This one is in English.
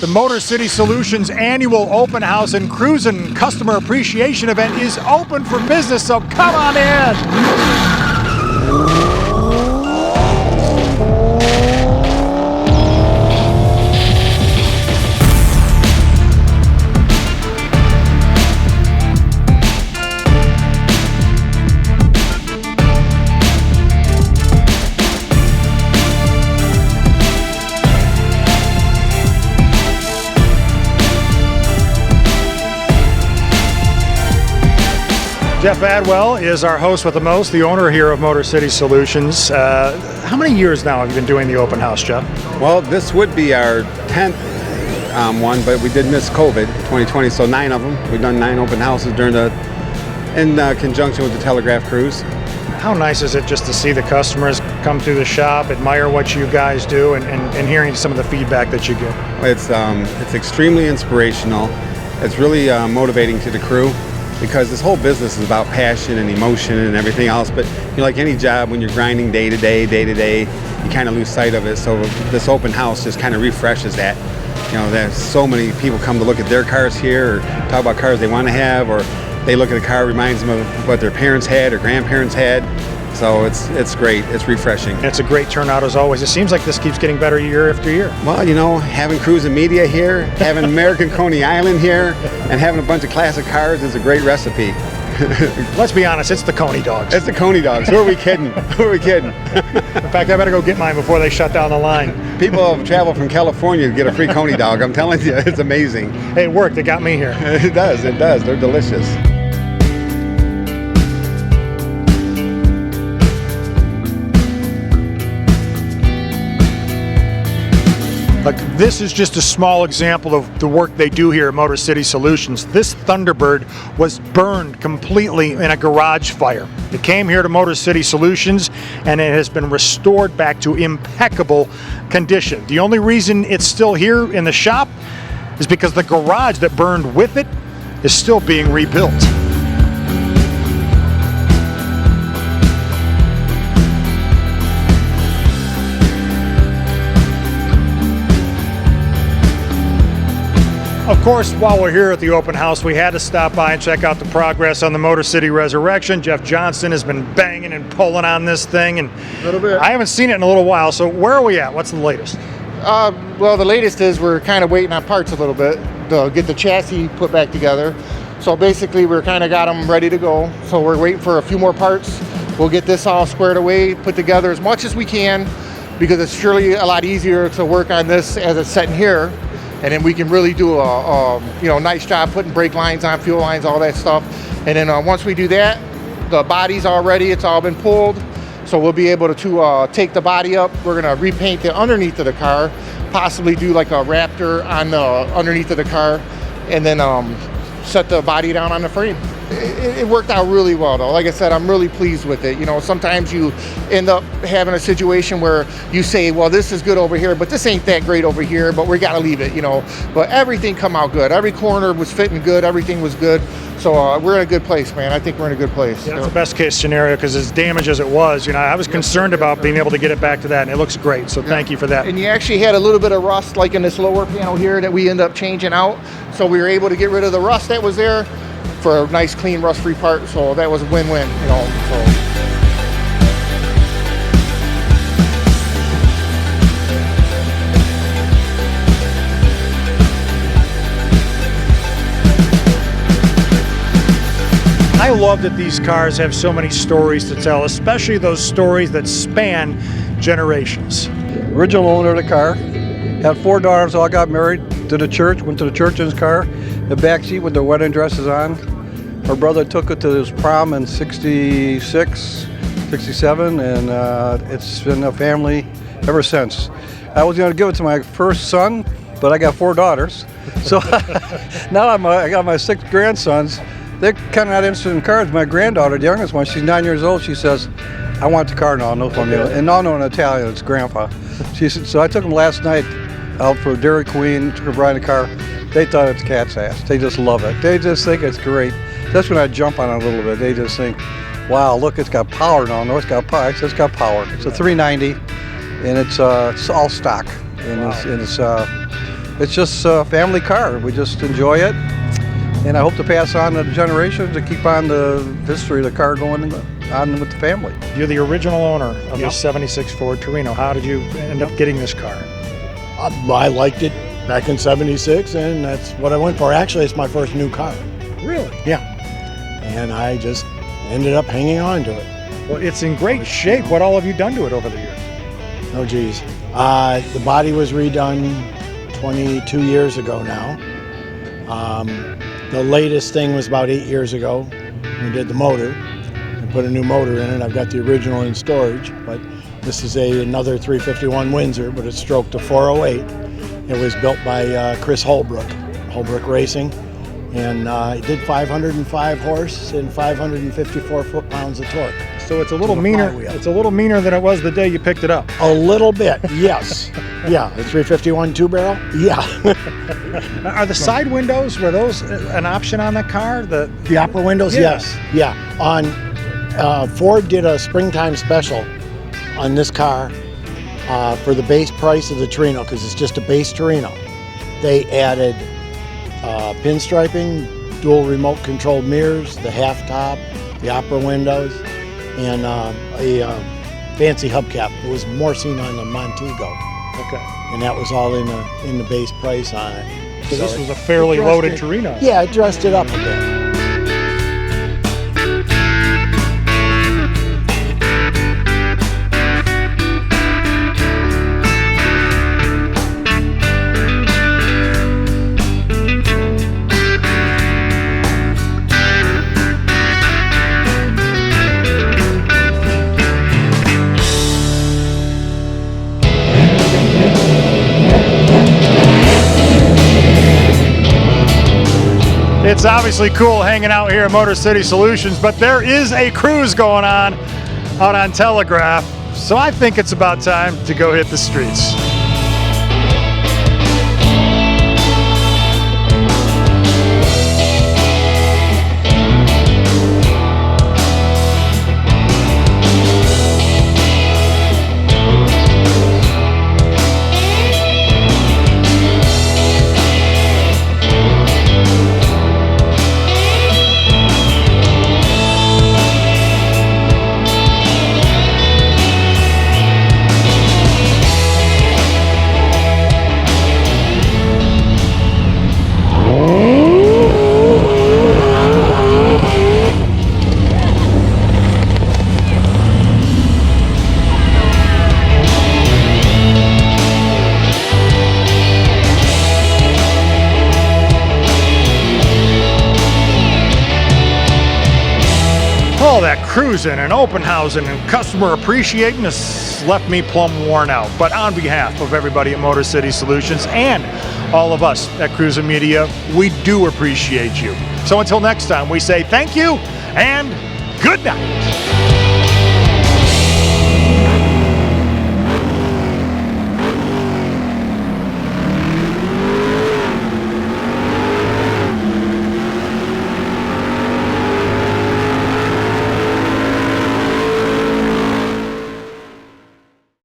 The Motor City Solutions annual open house and cruising customer appreciation event is open for business, so come on in. Jeff Adwell is our host with the most, the owner here of Motor City Solutions. How many years now have you been doing the open house, Jeff? Well, this would be our 10th one, but we did miss COVID 2020, so 9 of them. We've done 9 open houses in conjunction with the Telegraph Cruise. How nice is it just to see the customers come through the shop, admire what you guys do, and hearing some of the feedback that you get? It's extremely inspirational. It's really motivating to the crew, because this whole business is about passion and emotion and everything else. But like any job, when you're grinding day to day, you kind of lose sight of it. So this open house just kind of refreshes that. There's so many people come to look at their cars here, or talk about cars they want to have, or they look at a car, reminds them of what their parents had or grandparents had. So it's great. It's refreshing. It's a great turnout as always. It seems like this keeps getting better year after year. Well, having cruising media here, having American Coney Island here, and having a bunch of classic cars is a great recipe. Let's be honest, it's the Coney dogs. It's the Coney dogs. Who are we kidding? Who are we kidding? In fact, I better go get mine before they shut down the line. People have traveled from California to get a free Coney dog. I'm telling you, it's amazing. Hey, it worked. It got me here. It does. They're delicious. This is just a small example of the work they do here at Motor City Solutions. This Thunderbird was burned completely in a garage fire. It came here to Motor City Solutions and it has been restored back to impeccable condition. The only reason it's still here in the shop is because the garage that burned with it is still being rebuilt. Of course, while we're here at the open house, we had to stop by and check out the progress on the Motor City Resurrection. Jeff Johnston has been banging and pulling on this thing, and a little bit. I haven't seen it in a little while. So where are we at? What's the latest? Well, the latest is we're kind of waiting on parts a little bit to get the chassis put back together. So basically, we're kind of got them ready to go. So we're waiting for a few more parts. We'll get this all squared away, put together as much as we can, because it's surely a lot easier to work on this as it's sitting here. And then we can really do a nice job putting brake lines on, fuel lines, all that stuff. And then once we do that, the body's all ready. It's all been pulled. So we'll be able to take the body up. We're going to repaint the underneath of the car, possibly do like a Raptor on the underneath of the car, and then set the body down on the frame. It worked out really well, though. Like I said, I'm really pleased with it. Sometimes you end up having a situation where you say, well, this is good over here, but this ain't that great over here, but we got to leave it, But everything come out good. Every corner was fitting good. Everything was good. So we're in a good place, man. I think we're in a good place. Yeah, that's the best case scenario, because as damaged as it was, I was concerned about being able to get it back to that, and it looks great. So thank you for that. And you actually had a little bit of rust, like in this lower panel here, that we end up changing out. So we were able to get rid of the rust that was there for a nice, clean, rust-free part. So that was a win-win, I love that these cars have so many stories to tell, especially those stories that span generations. Original owner of the car, had 4 daughters, all got married to the church, went to the church in his car, the back seat with their wedding dresses on. Her brother took it to his prom in 66, 67, and it's been a family ever since. I was going to give it to my first son, but I got 4 daughters. So now I got my 6 grandsons. They're kind of not interested in cars. My granddaughter, the youngest one, she's 9 years old. She says, I want the car now, no formula. And no, in Italian, it's grandpa. She said, so I took them last night out for Dairy Queen, took her in the car. They thought it's cat's ass. They just love it. They just think it's great. That's when I jump on it a little bit. They just think, wow, look, it's got power. No, it's got power. It's got power. It's a 390, and it's all stock. And it's it's just a family car. We just enjoy it, and I hope to pass on to the generations to keep on the history of the car going on with the family. You're the original owner of Yep. this 76 Ford Torino. How did you end up getting this car? I liked it back in '76, and that's what I went for. Actually, it's my first new car. Really? Yeah. And I just ended up hanging on to it. Well, it's in great shape. What all have you done to it over the years? Oh, geez. The body was redone 22 years ago now. The latest thing was about 8 years ago. We did the motor. We put a new motor in it. I've got the original in storage, but this is another 351 Windsor, but it's stroked to 408. It was built by Chris Holbrook Racing, and it did 505 horse and 554 foot-pounds of torque. So it's a little the meaner. flywheel. It's a little meaner than it was the day you picked it up. A little bit, yes. Yeah, the 351 two-barrel? Yeah. Are the side windows, were those an option on the car? The upper windows, Yeah. yes. Yeah. On Ford did a springtime special on this car for the base price of the Torino, because it's just a base Torino. They added pinstriping, dual remote controlled mirrors, the half top, the upper windows, and a fancy hubcap. It was more seen on the Montego, Okay. and that was all in the base price on it. So this it- was a fairly it dressed loaded it- Torino. Yeah, it dressed it up a bit. It's obviously cool hanging out here at Motor City Solutions, but there is a cruise going on out on Telegraph, so I think it's about time to go hit the streets. All that cruising and open housing and customer appreciating has left me plumb worn out. But on behalf of everybody at Motor City Solutions and all of us at Cruising Media, we do appreciate you. So until next time, we say thank you and good night.